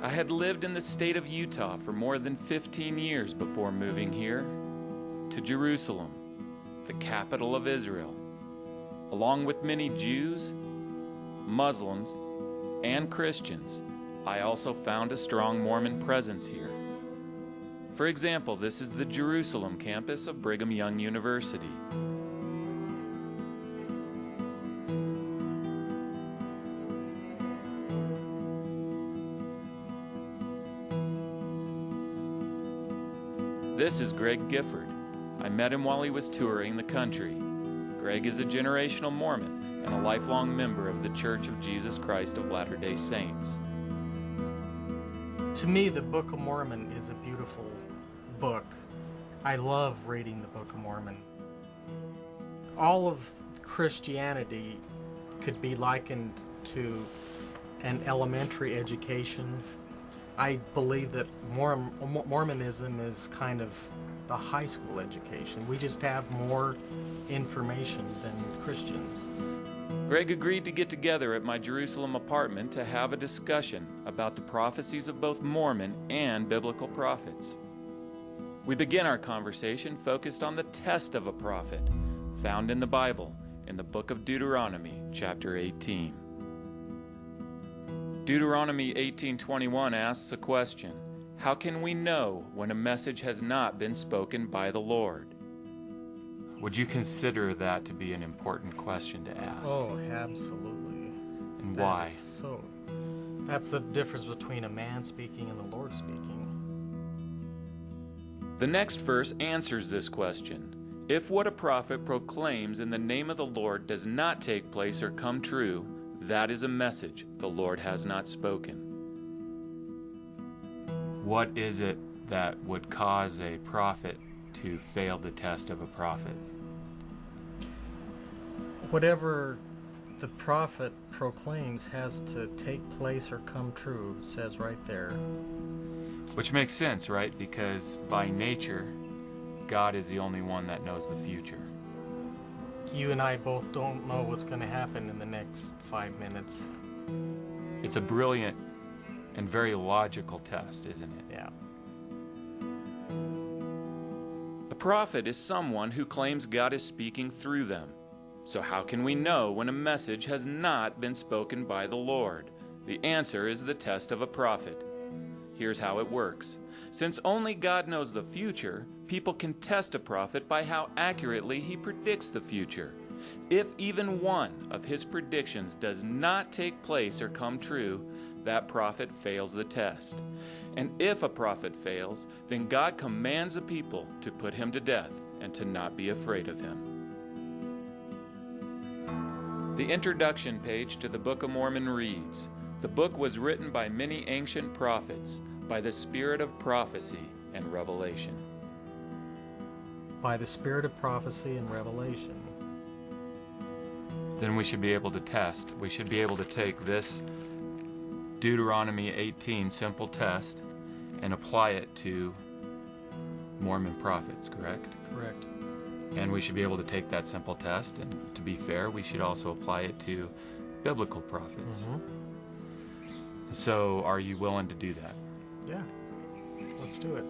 I had lived in the state of Utah for more than 15 years before moving here to Jerusalem, the capital of Israel. Along with many Jews, Muslims, and Christians, I also found a strong Mormon presence here. For example, this is the Jerusalem campus of Brigham Young University. This is Greg Gifford. I met him while he was touring the country. Greg is a generational Mormon and a lifelong member of the Church of Jesus Christ of Latter-day Saints. To me, the Book of Mormon is a beautiful book. I love reading the Book of Mormon. All of Christianity could be likened to an elementary education. I believe that Mormonism is kind of the high school education. We just have more information than Christians. Greg agreed to get together at my Jerusalem apartment to have a discussion about the prophecies of both Mormon and biblical prophets. We begin our conversation focused on the test of a prophet, found in the Bible, in the book of Deuteronomy, chapter 18. Deuteronomy 18:21 asks a question: how can we know when a message has not been spoken by the Lord? Would you consider that to be an important question to ask? Oh, absolutely. And why? That's the difference between a man speaking and the Lord speaking. The next verse answers this question. If what a prophet proclaims in the name of the Lord does not take place or come true, that is a message the Lord has not spoken. What is it that would cause a prophet to fail the test of a prophet? Whatever the prophet proclaims has to take place or come true, it says right there. Which makes sense, right? Because by nature, God is the only one that knows the future. You and I both don't know what's going to happen in the next 5 minutes. It's a brilliant and very logical test, isn't it? Yeah. A prophet is someone who claims God is speaking through them. So how can we know when a message has not been spoken by the Lord? The answer is the test of a prophet. Here's how it works. Since only God knows the future, people can test a prophet by how accurately he predicts the future. If even one of his predictions does not take place or come true, that prophet fails the test. And if a prophet fails, then God commands the people to put him to death and to not be afraid of him. The introduction page to the Book of Mormon reads, "The book was written by many ancient prophets, by the spirit of prophecy and revelation." By the spirit of prophecy and revelation. Then we should be able to test. We should be able to take this Deuteronomy 18 simple test and apply it to Mormon prophets, correct? Correct. And we should be able to take that simple test, and to be fair, we should also apply it to biblical prophets. Mm-hmm. So are you willing to do that? Yeah, let's do it.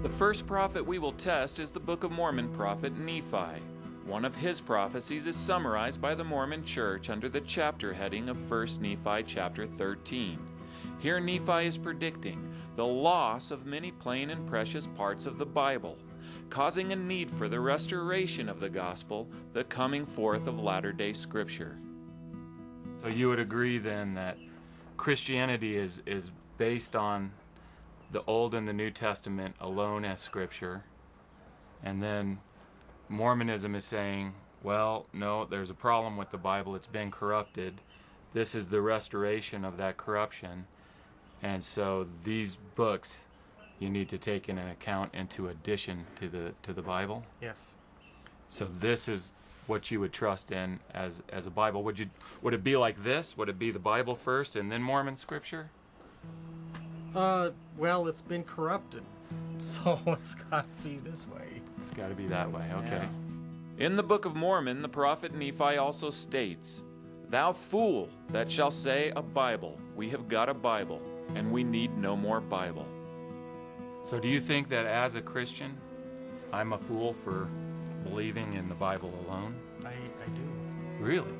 The first prophet we will test is the Book of Mormon prophet Nephi. One of his prophecies is summarized by the Mormon Church under the chapter heading of 1 Nephi chapter 13. Here Nephi is predicting the loss of many plain and precious parts of the Bible, causing a need for the restoration of the gospel, the coming forth of latter-day Scripture. So you would agree then that Christianity is based on the Old and the New Testament alone as Scripture, and then Mormonism is saying, well, no, there's a problem with the Bible. It's been corrupted. This is the restoration of that corruption. And so these books you need to take into account into addition to the Bible. Yes. So this is what you would trust in as a Bible. Would it be like this? Would it be the Bible first and then Mormon scripture? Well, it's been corrupted, so it's got to be this way. It's got to be that way, okay. Yeah. In the Book of Mormon, the prophet Nephi also states, "Thou fool that shall say a Bible, we have got a Bible, and we need no more Bible." So do you think that as a Christian, I'm a fool for believing in the Bible alone? I do. Really?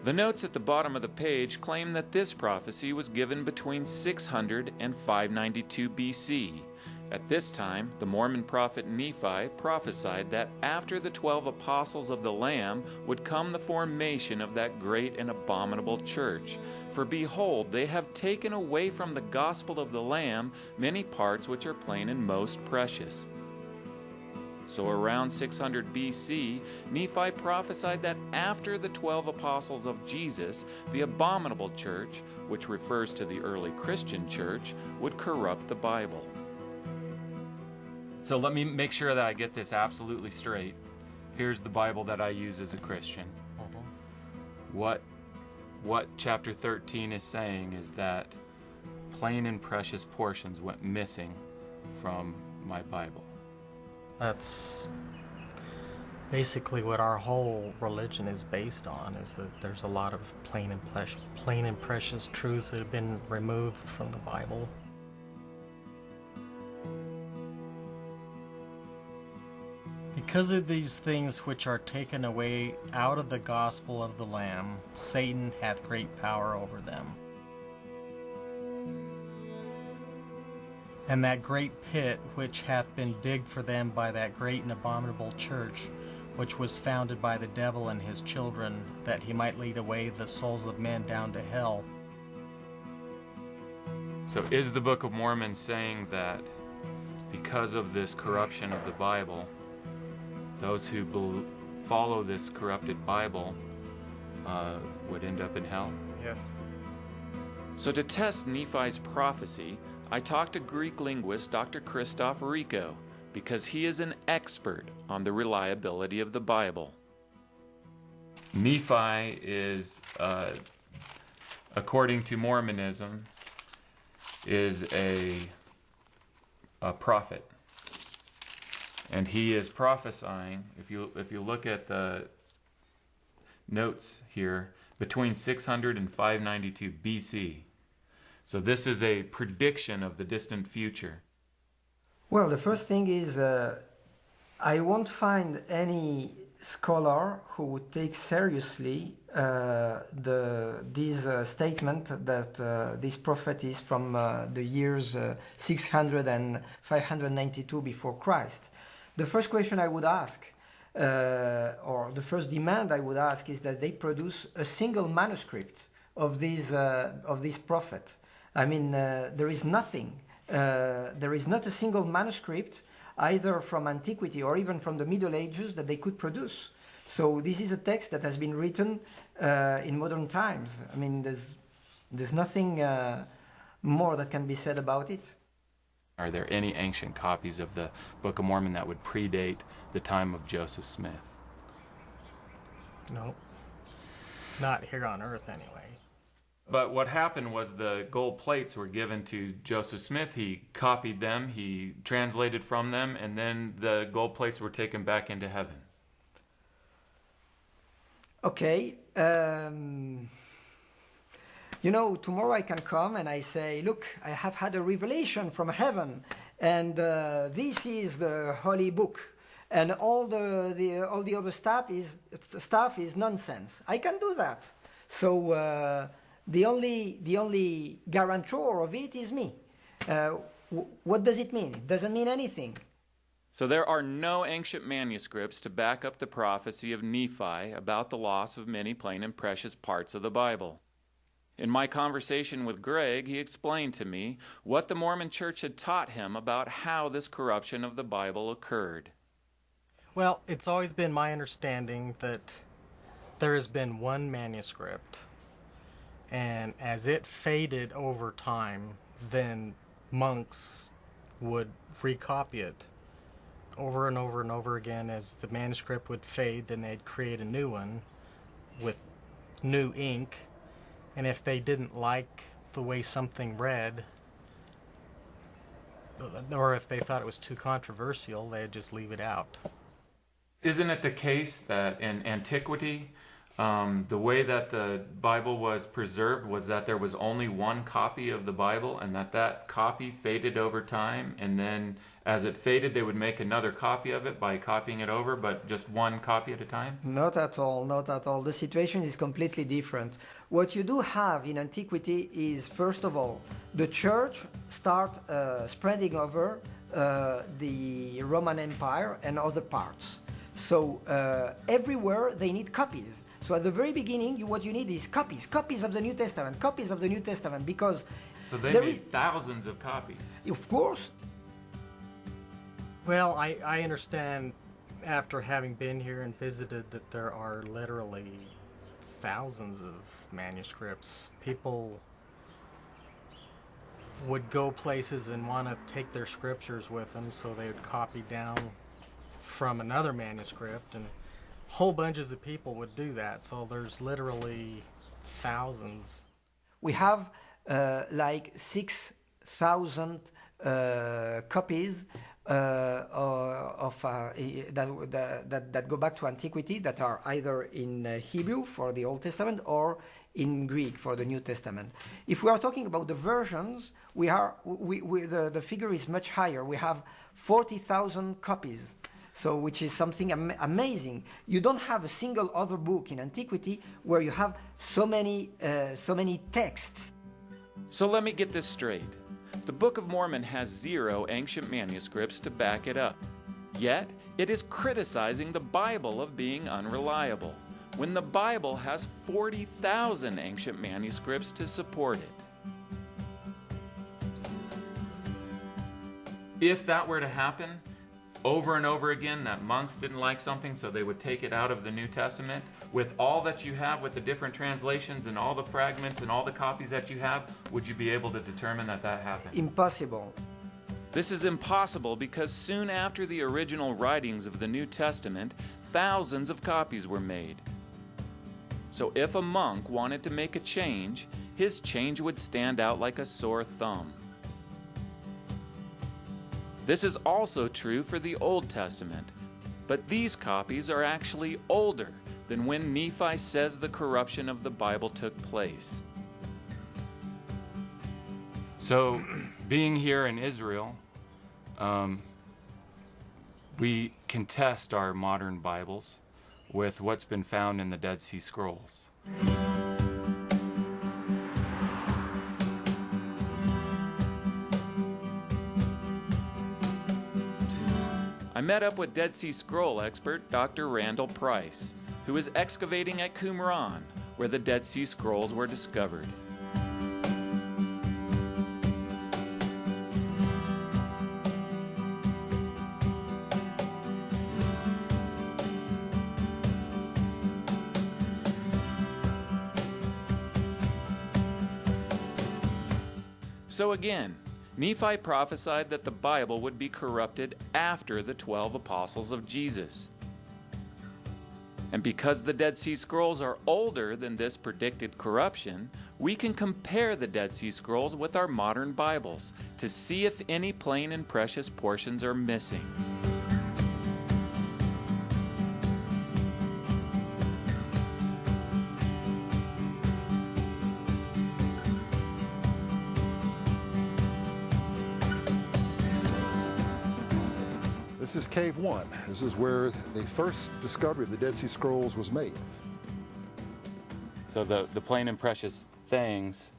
The notes at the bottom of the page claim that this prophecy was given between 600 and 592 BC. At this time, the Mormon prophet Nephi prophesied that after the 12 apostles of the Lamb would come the formation of that great and abominable church. For behold, they have taken away from the gospel of the Lamb many parts which are plain and most precious. So around 600 BC, Nephi prophesied that after the 12 apostles of Jesus, the abominable church, which refers to the early Christian church, would corrupt the Bible. So let me make sure that I get this absolutely straight. Here's the Bible that I use as a Christian. What chapter 13 is saying is that plain and precious portions went missing from my Bible. That's basically what our whole religion is based on, is that there's a lot of plain and precious truths that have been removed from the Bible. Because of these things which are taken away out of the gospel of the Lamb, Satan hath great power over them. And that great pit which hath been digged for them by that great and abominable church, which was founded by the devil and his children, that he might lead away the souls of men down to hell. So is the Book of Mormon saying that because of this corruption of the Bible, those who follow this corrupted Bible would end up in hell? Yes. So to test Nephi's prophecy, I talked to Greek linguist Dr. Christoph Rico because he is an expert on the reliability of the Bible. Nephi is, according to Mormonism, is a prophet. And he is prophesying, if you look at the notes here, between 600 and 592 BC. So this is a prediction of the distant future. Well, the first thing is I won't find any scholar who would take seriously this statement that this prophet is from the years 600 and 592 before Christ. The first question I would ask, or the first demand I would ask, is that they produce a single manuscript of this prophet. I mean, there is nothing. There is not a single manuscript, either from antiquity or even from the Middle Ages, that they could produce. So this is a text that has been written in modern times. I mean, there's nothing more that can be said about it. Are there any ancient copies of the Book of Mormon that would predate the time of Joseph Smith? No. Not here on Earth, anyway. But what happened was the gold plates were given to Joseph Smith. He copied them, he translated from them, and then the gold plates were taken back into heaven. Okay. You know, tomorrow I can come and I say, look, I have had a revelation from heaven, and this is the holy book, and all the other stuff is nonsense. I can do that. So the only guarantor of it is me. What does it mean? It doesn't mean anything. So there are no ancient manuscripts to back up the prophecy of Nephi about the loss of many plain and precious parts of the Bible. In my conversation with Greg, he explained to me what the Mormon Church had taught him about how this corruption of the Bible occurred. Well, it's always been my understanding that there has been one manuscript, and as it faded over time, then monks would recopy it over and over and over again. As the manuscript would fade, then they'd create a new one with new ink. And if they didn't like the way something read, or if they thought it was too controversial, they'd just leave it out. Isn't it the case that in antiquity, the way that the Bible was preserved was that there was only one copy of the Bible, and that copy faded over time, and then as it faded they would make another copy of it by copying it over, but just one copy at a time? Not at all, not at all. The situation is completely different. What you do have in antiquity is, first of all, the church start spreading over the Roman Empire and other parts. So everywhere they need copies. So at the very beginning, what you need is copies of the New Testament, because... So they made thousands of copies. Of course. Well, I understand, after having been here and visited, that there are literally thousands of manuscripts. People would go places and want to take their scriptures with them, so they would copy down from another manuscript, and whole bunches of people would do that. So there's literally thousands. We have like 6,000 copies that go back to antiquity, that are either in Hebrew for the Old Testament or in Greek for the New Testament. If we are talking about the versions, the figure is much higher. We have 40,000 copies. So, which is something amazing. You don't have a single other book in antiquity where you have so many texts. So let me get this straight. The Book of Mormon has 0 ancient manuscripts to back it up. Yet, it is criticizing the Bible of being unreliable, when the Bible has 40,000 ancient manuscripts to support it. If that were to happen, over and over again, that monks didn't like something, so they would take it out of the New Testament. With all that you have, with the different translations and all the fragments and all the copies that you have, would you be able to determine that happened? Impossible. This is impossible because soon after the original writings of the New Testament, thousands of copies were made. So if a monk wanted to make a change, his change would stand out like a sore thumb. This is also true for the Old Testament, but these copies are actually older than when Nephi says the corruption of the Bible took place. So, being here in Israel, we can test our modern Bibles with what's been found in the Dead Sea Scrolls. I met up with Dead Sea Scroll expert Dr. Randall Price, who is excavating at Qumran, where the Dead Sea Scrolls were discovered. So again, Nephi prophesied that the Bible would be corrupted after the 12 apostles of Jesus. And because the Dead Sea Scrolls are older than this predicted corruption, we can compare the Dead Sea Scrolls with our modern Bibles to see if any plain and precious portions are missing. This is Cave 1. This is where the first discovery of the Dead Sea Scrolls was made. So the plain and precious things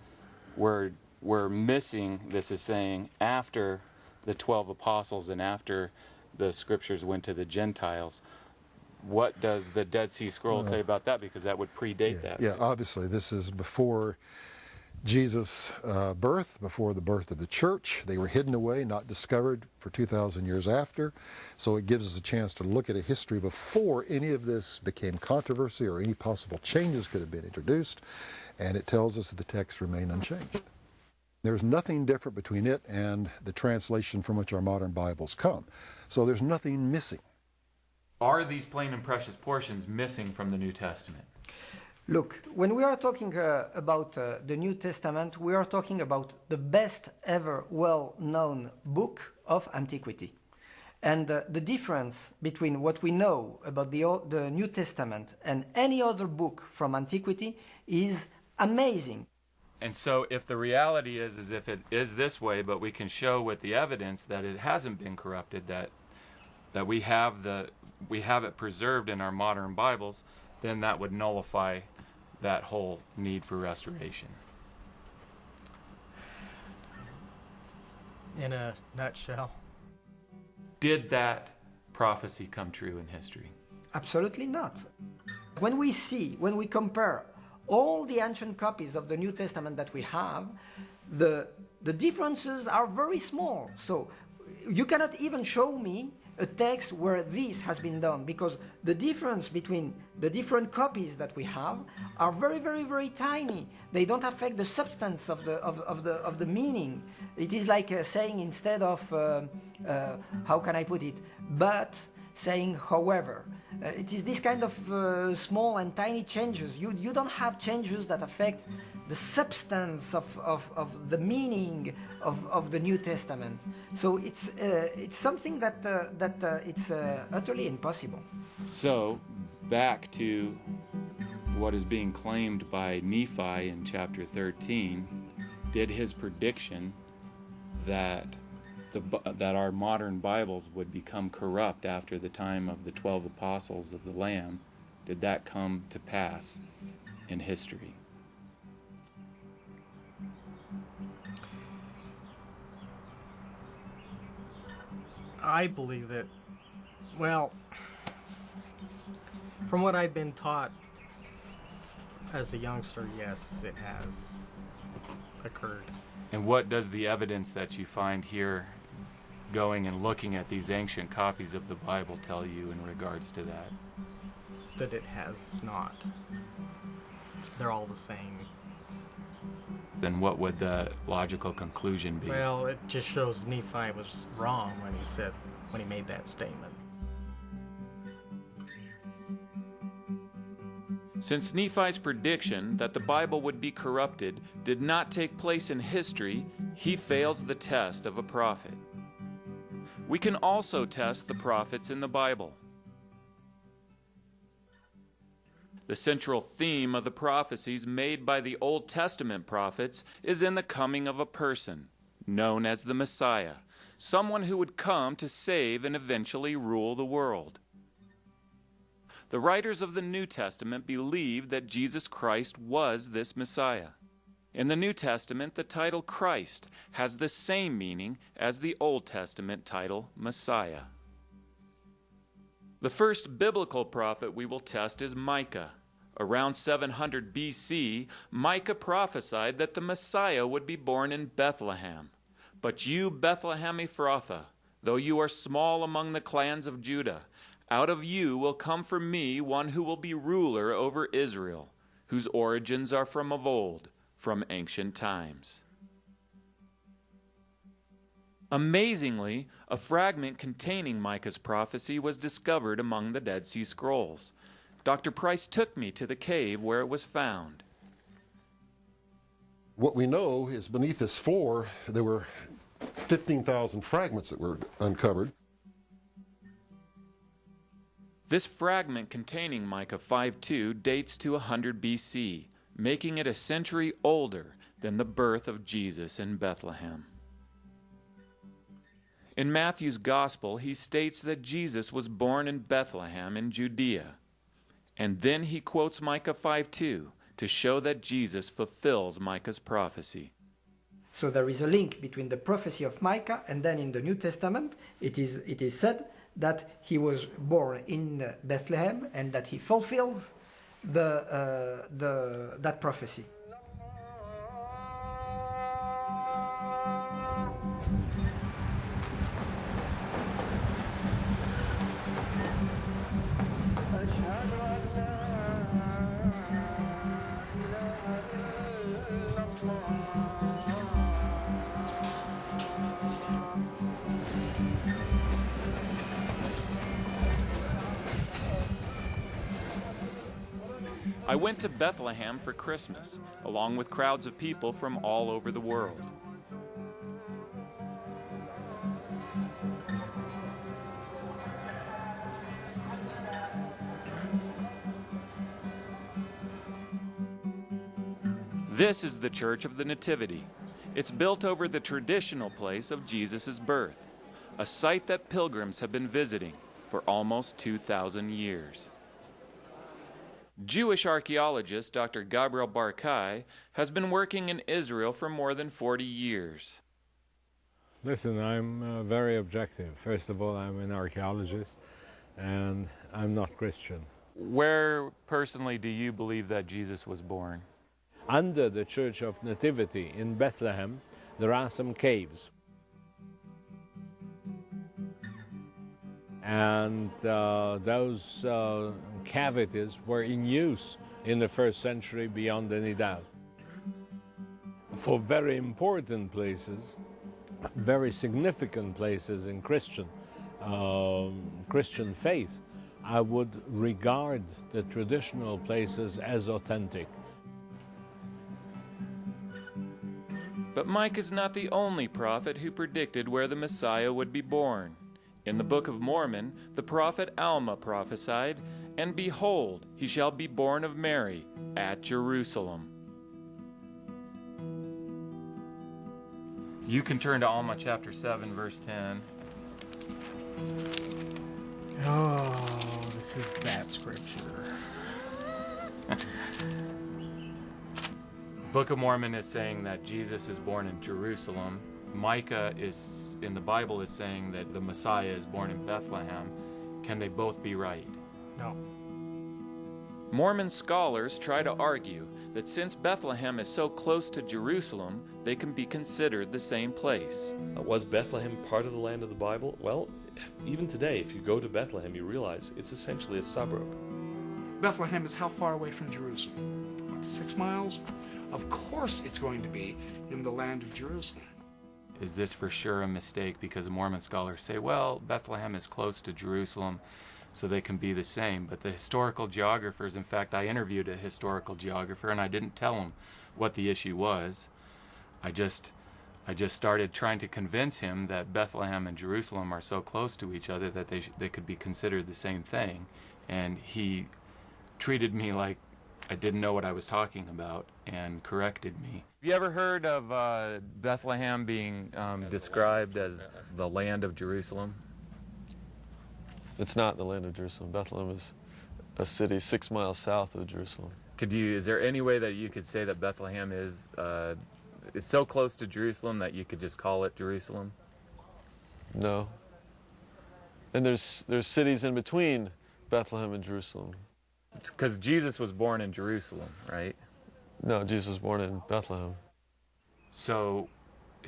were missing, this is saying, after the 12 apostles and after the scriptures went to the Gentiles. What does the Dead Sea Scrolls say about that? Because that would predate that. Yeah, obviously this is before Jesus' birth, before the birth of the church. They were hidden away, not discovered for 2,000 years after. So it gives us a chance to look at a history before any of this became controversy or any possible changes could have been introduced. And it tells us that the texts remain unchanged. There's nothing different between it and the translation from which our modern Bibles come. So there's nothing missing. Are these plain and precious portions missing from the New Testament? Look, when we are talking about the New Testament, we are talking about the best ever well-known book of antiquity. And the difference between what we know about the New Testament and any other book from antiquity is amazing. And so if the reality is if it is this way, but we can show with the evidence that it hasn't been corrupted, that we have it preserved in our modern Bibles, then that would nullify that whole need for restoration. In a nutshell. Did that prophecy come true in history? Absolutely not. When we compare all the ancient copies of the New Testament that we have, the differences are very small. So you cannot even show me a text where this has been done, because the difference between the different copies that we have are very, very, very tiny. They don't affect the substance of the meaning. It is like saying, instead of how can I put it, but saying however. It is this kind of small and tiny changes. You don't have changes that affect the substance of the meaning of the New Testament. So it's something that it's utterly impossible. So back to what is being claimed by Nephi in chapter 13, did his prediction that our modern Bibles would become corrupt after the time of the 12 apostles of the Lamb, did that come to pass in history? I believe that, well, from what I've been taught as a youngster, yes, it has occurred. And what does the evidence that you find here, going and looking at these ancient copies of the Bible, tell you in regards to that? That it has not. They're all the same. Then what would the logical conclusion be? Well, it just shows Nephi was wrong when he made that statement. Since Nephi's prediction that the Bible would be corrupted did not take place in history, he fails the test of a prophet. We can also test the prophets in the Bible. The central theme of the prophecies made by the Old Testament prophets is in the coming of a person, known as the Messiah, someone who would come to save and eventually rule the world. The writers of the New Testament believed that Jesus Christ was this Messiah. In the New Testament, the title Christ has the same meaning as the Old Testament title Messiah. The first biblical prophet we will test is Micah. Around 700 BC, Micah prophesied that the Messiah would be born in Bethlehem. But you, Bethlehem Ephrathah, though you are small among the clans of Judah, out of you will come for me one who will be ruler over Israel, whose origins are from of old, from ancient times. Amazingly, a fragment containing Micah's prophecy was discovered among the Dead Sea Scrolls. Dr. Price took me to the cave where it was found. What we know is beneath this floor, there were 15,000 fragments that were uncovered. This fragment containing Micah 5:2 dates to 100 BC, making it a century older than the birth of Jesus in Bethlehem. In Matthew's Gospel, he states that Jesus was born in Bethlehem in Judea. And then he quotes Micah 5:2 to show that Jesus fulfills Micah's prophecy. So there is a link between the prophecy of Micah and then in the New Testament it is said that he was born in Bethlehem and that he fulfills that prophecy. I went to Bethlehem for Christmas, along with crowds of people from all over the world. This is the Church of the Nativity. It's built over the traditional place of Jesus' birth, a site that pilgrims have been visiting for almost 2,000 years. Jewish archaeologist Dr. Gabriel Barkai has been working in Israel for more than 40 years. Listen, I'm very objective. First of all, I'm an archaeologist, and I'm not Christian. Where personally do you believe that Jesus was born? Under the Church of Nativity in Bethlehem, there are some caves. And those cavities were in use in the first century beyond any doubt. For very important places, very significant places in Christian faith, I would regard the traditional places as authentic. But Mike is not the only prophet who predicted where the Messiah would be born. In the Book of Mormon, the prophet Alma prophesied, "And behold, he shall be born of Mary at Jerusalem." You can turn to Alma chapter 7, verse 10. Oh, this is that scripture. Book of Mormon is saying that Jesus is born in Jerusalem. Micah is in the Bible is saying that the Messiah is born in Bethlehem. Can they both be right? No. Mormon scholars try to argue that since Bethlehem is so close to Jerusalem, they can be considered the same place. Was Bethlehem part of the land of the Bible? Well, even today, if you go to Bethlehem, you realize it's essentially a suburb. Bethlehem is how far away from Jerusalem? What, 6 miles? Of course it's going to be in the land of Jerusalem. Is this for sure a mistake? Because Mormon scholars say, well, Bethlehem is close to Jerusalem, so they can be the same. But the historical geographers, in fact, I interviewed a historical geographer, and I didn't tell him what the issue was. I just started trying to convince him that Bethlehem and Jerusalem are so close to each other that they could be considered the same thing. And he treated me like I didn't know what I was talking about and corrected me. Have you ever heard of Bethlehem being described as the land of Jerusalem? It's not the land of Jerusalem. Bethlehem is a city 6 miles south of Jerusalem. Is there any way that you could say that Bethlehem is so close to Jerusalem that you could just call it Jerusalem? No. And there's cities in between Bethlehem and Jerusalem. Because Jesus was born in Jerusalem, right? No, Jesus was born in Bethlehem. So,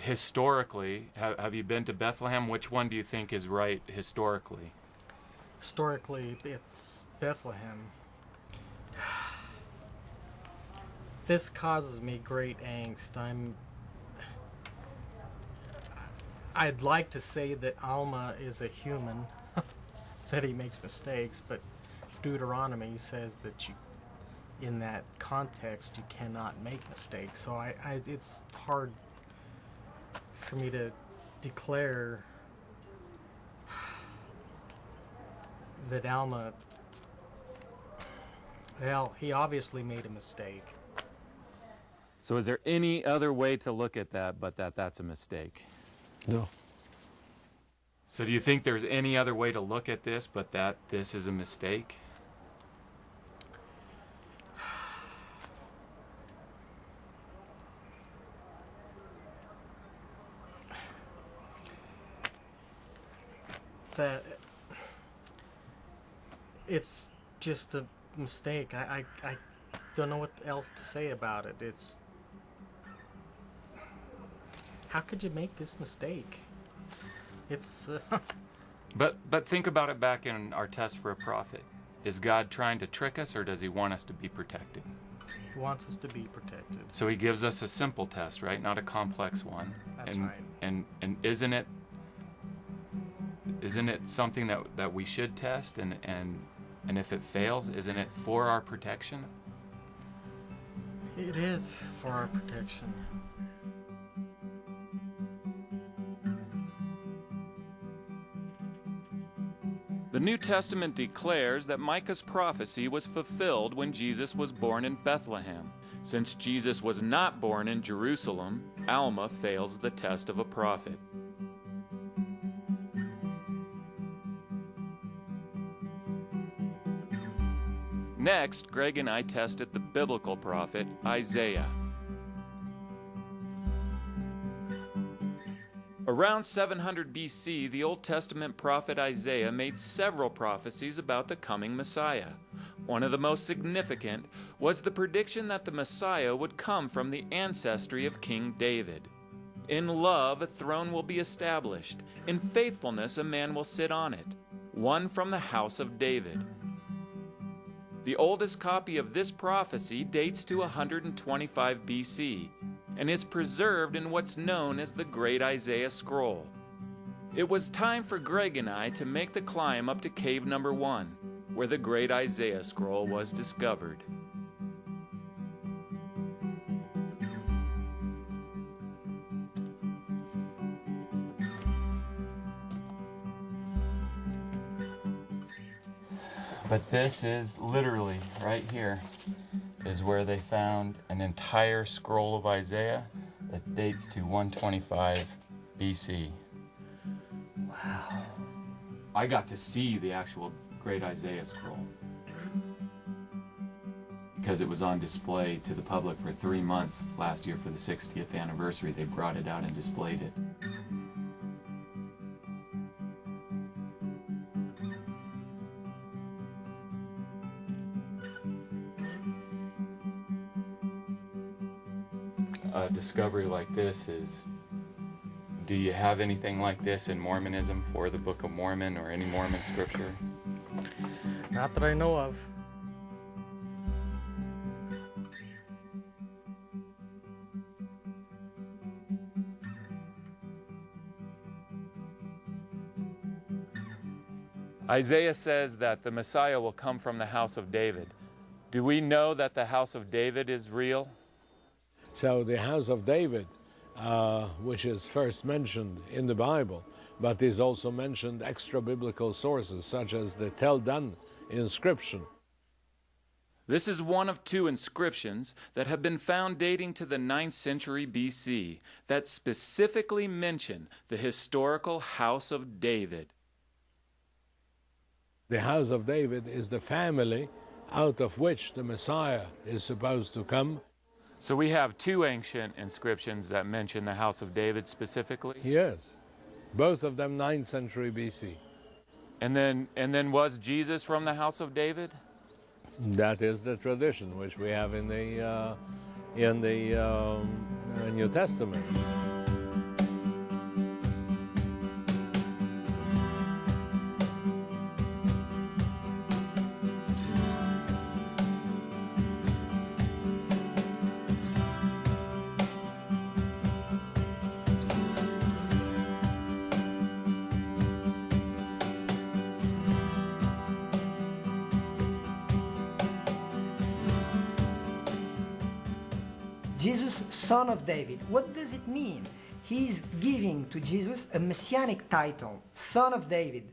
historically, have you been to Bethlehem? Which one do you think is right historically? Historically, it's Bethlehem. This causes me great angst. I'd like to say that Alma is a human, that he makes mistakes, but Deuteronomy says that in that context, you cannot make mistakes. So it's hard for me to declare that Alma, well, he obviously made a mistake. So is there any other way to look at that but that's a mistake? No. So do you think there's any other way to look at this but that this is a mistake? That it's just a mistake. I don't know what else to say about it. It's, how could you make this mistake? It's But think about it back in our test for a prophet. Is God trying to trick us, or does he want us to be protected? He wants us to be protected. So he gives us a simple test, right? Not a complex one. That's right. And isn't it something that we should test? And if it fails, isn't it for our protection? It is for our protection. The New Testament declares that Micah's prophecy was fulfilled when Jesus was born in Bethlehem. Since Jesus was not born in Jerusalem, Alma fails the test of a prophet. Next, Greg and I tested the biblical prophet Isaiah. Around 700 BC, the Old Testament prophet Isaiah made several prophecies about the coming Messiah. One of the most significant was the prediction that the Messiah would come from the ancestry of King David. In love, a throne will be established. In faithfulness, a man will sit on it, one from the house of David. The oldest copy of this prophecy dates to 125 BC and is preserved in what's known as the Great Isaiah Scroll. It was time for Greg and I to make the climb up to cave number 1, where the Great Isaiah Scroll was discovered. But this is literally, right here, is where they found an entire scroll of Isaiah that dates to 125 BC. Wow. I got to see the actual Great Isaiah Scroll because it was on display to the public for 3 months last year for the 60th anniversary. They brought it out and displayed it. A discovery like this is, do you have anything like this in Mormonism for the Book of Mormon or any Mormon scripture? Not that I know of. Isaiah says that the Messiah will come from the house of David. Do we know that the house of David is real? So the house of David, which is first mentioned in the Bible, but is also mentioned extra-biblical sources, such as the Tel Dan inscription. This is one of 2 inscriptions that have been found dating to the 9th century BC that specifically mention the historical house of David. The house of David is the family out of which the Messiah is supposed to come. So we have 2 ancient inscriptions that mention the house of David specifically? Yes, both of them 9th century BC. And then was Jesus from the house of David? That is the tradition which we have in the New Testament. Jesus, son of David. What does it mean? He's giving to Jesus a messianic title, son of David.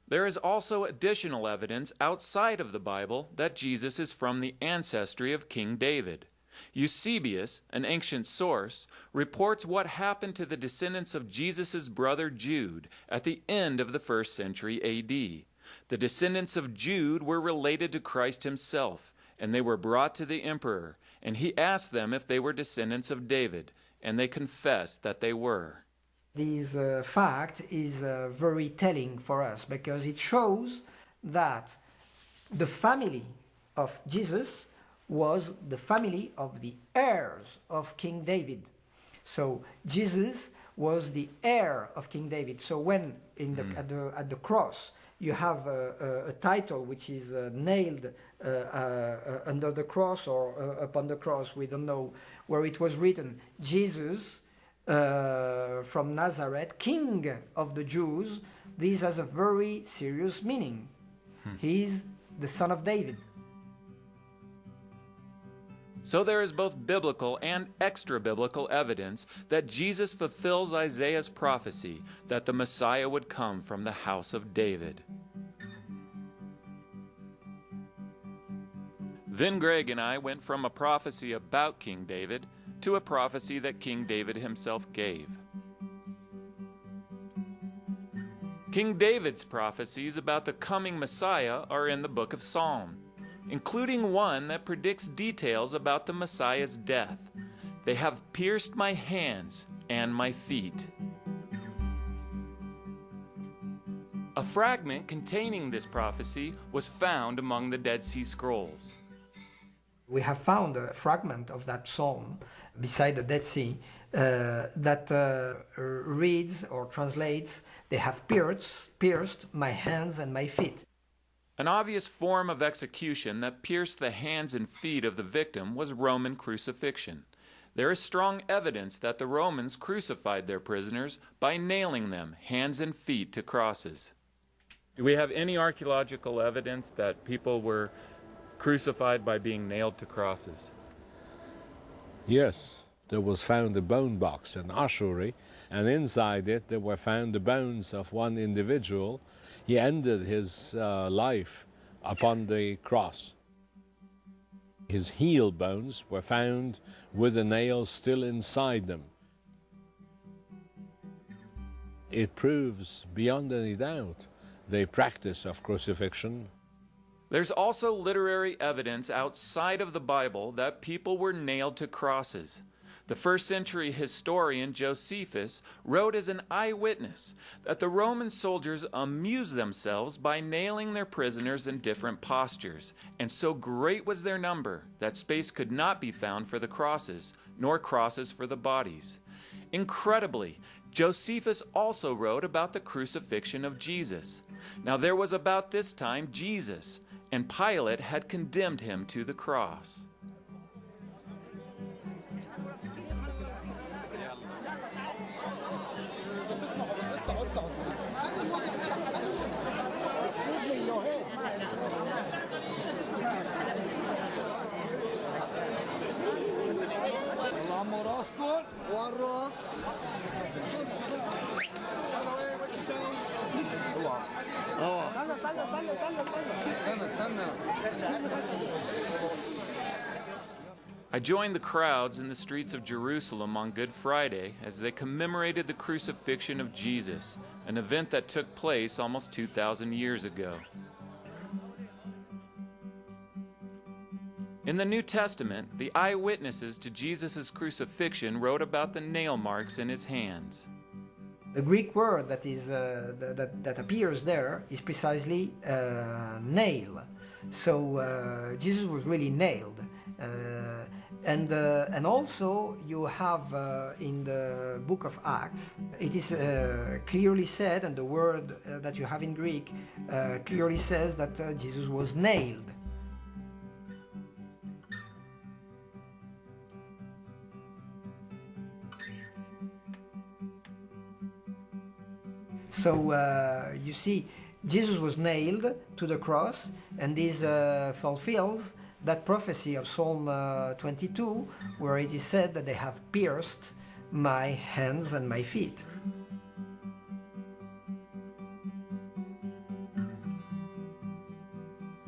There is also additional evidence outside of the Bible that Jesus is from the ancestry of King David. Eusebius, an ancient source, reports what happened to the descendants of Jesus' brother Jude at the end of the 1st century AD. The descendants of Jude were related to Christ himself, and they were brought to the emperor, and he asked them if they were descendants of David, and they confessed that they were. This fact is very telling for us because it shows that the family of Jesus was the family of the heirs of King David. So Jesus was the heir of King David. So when at the cross you have a title which is nailed under the cross or upon the cross, we don't know, where it was written, Jesus from Nazareth, King of the Jews, this has a very serious meaning. He is the son of David. So there is both biblical and extra-biblical evidence that Jesus fulfills Isaiah's prophecy that the Messiah would come from the house of David. Then Greg and I went from a prophecy about King David to a prophecy that King David himself gave. King David's prophecies about the coming Messiah are in the book of Psalms, including one that predicts details about the Messiah's death. They have pierced my hands and my feet. A fragment containing this prophecy was found among the Dead Sea Scrolls. We have found a fragment of that psalm beside the Dead Sea that reads or translates, "They have pierced my hands and my feet." An obvious form of execution that pierced the hands and feet of the victim was Roman crucifixion. There is strong evidence that the Romans crucified their prisoners by nailing them, hands and feet, to crosses. Do we have any archaeological evidence that people were crucified by being nailed to crosses? Yes, there was found a bone box, an ossuary, and inside it there were found the bones of one individual. He ended his life upon the cross. His heel bones were found with the nails still inside them. It proves beyond any doubt the practice of crucifixion. There's also literary evidence outside of the Bible that people were nailed to crosses. The first-century historian Josephus wrote as an eyewitness that the Roman soldiers amused themselves by nailing their prisoners in different postures, and so great was their number that space could not be found for the crosses, nor crosses for the bodies. Incredibly, Josephus also wrote about the crucifixion of Jesus. Now there was about this time Jesus, and Pilate had condemned him to the cross. I joined the crowds in the streets of Jerusalem on Good Friday as they commemorated the crucifixion of Jesus, an event that took place almost 2,000 years ago. In the New Testament, the eyewitnesses to Jesus' crucifixion wrote about the nail marks in his hands. The Greek word that is that appears there is precisely nail. So Jesus was really nailed. And also you have in the book of Acts, it is clearly said, and the word that you have in Greek clearly says that Jesus was nailed. So you see, Jesus was nailed to the cross, and this fulfills that prophecy of Psalm 22, where it is said that they have pierced my hands and my feet.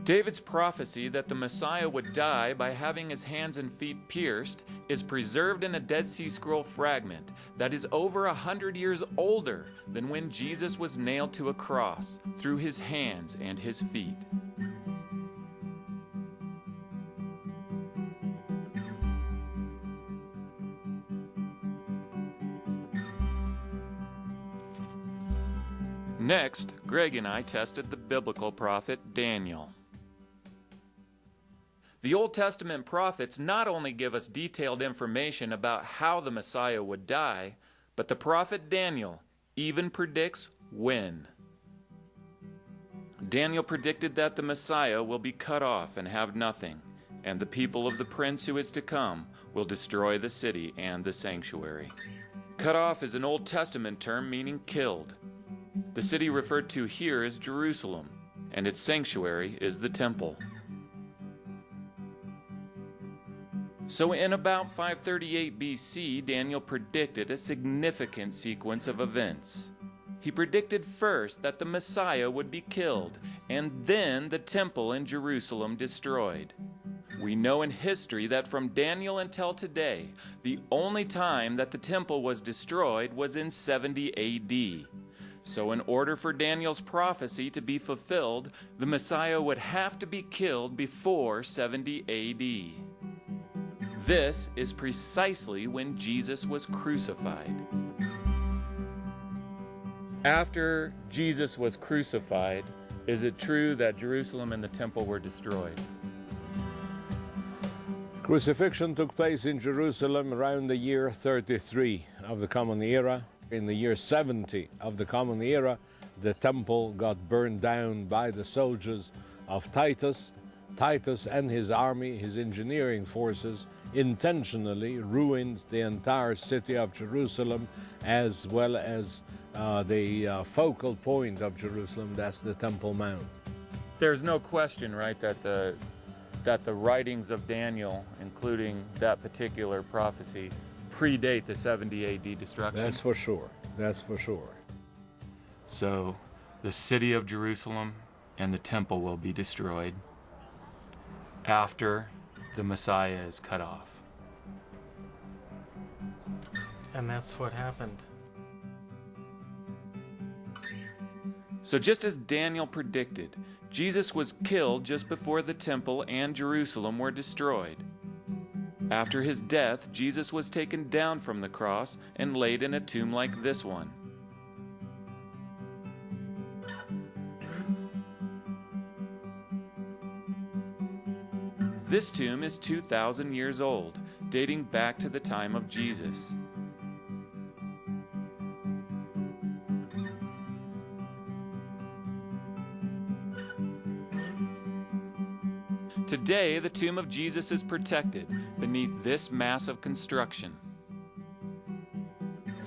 David's prophecy that the Messiah would die by having his hands and feet pierced is preserved in a Dead Sea Scroll fragment that is over 100 years older than when Jesus was nailed to a cross through his hands and his feet. Next, Greg and I tested the biblical prophet Daniel. The Old Testament prophets not only give us detailed information about how the Messiah would die, but the prophet Daniel even predicts when. Daniel predicted that the Messiah will be cut off and have nothing, and the people of the prince who is to come will destroy the city and the sanctuary. Cut off is an Old Testament term meaning killed. The city referred to here is Jerusalem, and its sanctuary is the temple. So in about 538 BC, Daniel predicted a significant sequence of events. He predicted first that the Messiah would be killed, and then the temple in Jerusalem destroyed. We know in history that from Daniel until today, the only time that the temple was destroyed was in 70 AD. So in order for Daniel's prophecy to be fulfilled, the Messiah would have to be killed before 70 AD. This is precisely when Jesus was crucified. After Jesus was crucified, is it true that Jerusalem and the temple were destroyed? Crucifixion took place in Jerusalem around the year 33 of the Common Era. In the year 70 of the Common Era, the temple got burned down by the soldiers of Titus. Titus and his army, his engineering forces, intentionally ruined the entire city of Jerusalem, as well as the focal point of Jerusalem, that's the Temple Mount. There's no question, right, that the writings of Daniel, including that particular prophecy, predate the 70 AD destruction? That's for sure. That's for sure. So the city of Jerusalem and the temple will be destroyed after the Messiah is cut off. And that's what happened. So just as Daniel predicted, Jesus was killed just before the temple and Jerusalem were destroyed. After his death, Jesus was taken down from the cross and laid in a tomb like this one. This tomb is 2,000 years old, dating back to the time of Jesus. Today, the tomb of Jesus is protected beneath this massive construction.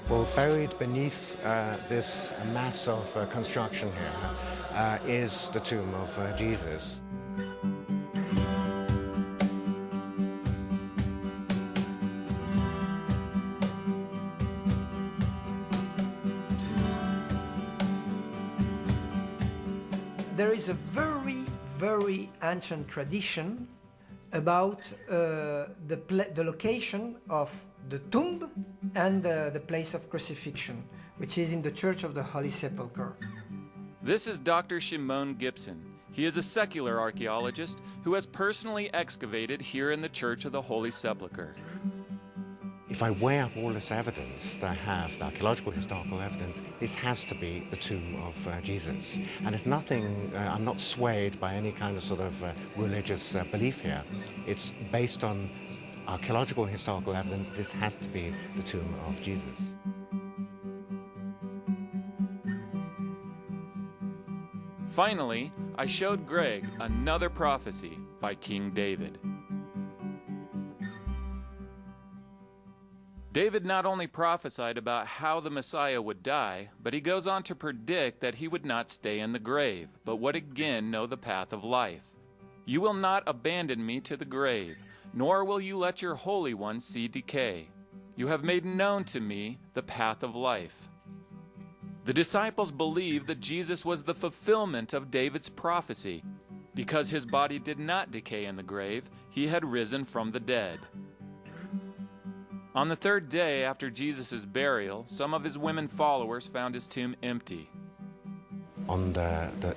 Well, buried beneath this mass of construction here is the tomb of Jesus. There is a very ancient tradition about the location of the tomb and the place of crucifixion, which is in the Church of the Holy Sepulchre. This is Dr. Shimon Gibson. He is a secular archaeologist who has personally excavated here in the Church of the Holy Sepulchre. If I weigh up all this evidence that I have, the archaeological historical evidence, this has to be the tomb of Jesus. And it's nothing, I'm not swayed by any kind of sort of religious belief here. It's based on archaeological historical evidence. This has to be the tomb of Jesus. Finally, I showed Greg another prophecy by King David. David not only prophesied about how the Messiah would die, but he goes on to predict that he would not stay in the grave, but would again know the path of life. You will not abandon me to the grave, nor will you let your Holy One see decay. You have made known to me the path of life. The disciples believed that Jesus was the fulfillment of David's prophecy. Because his body did not decay in the grave, he had risen from the dead. On the third day after Jesus' burial, some of his women followers found his tomb empty. On the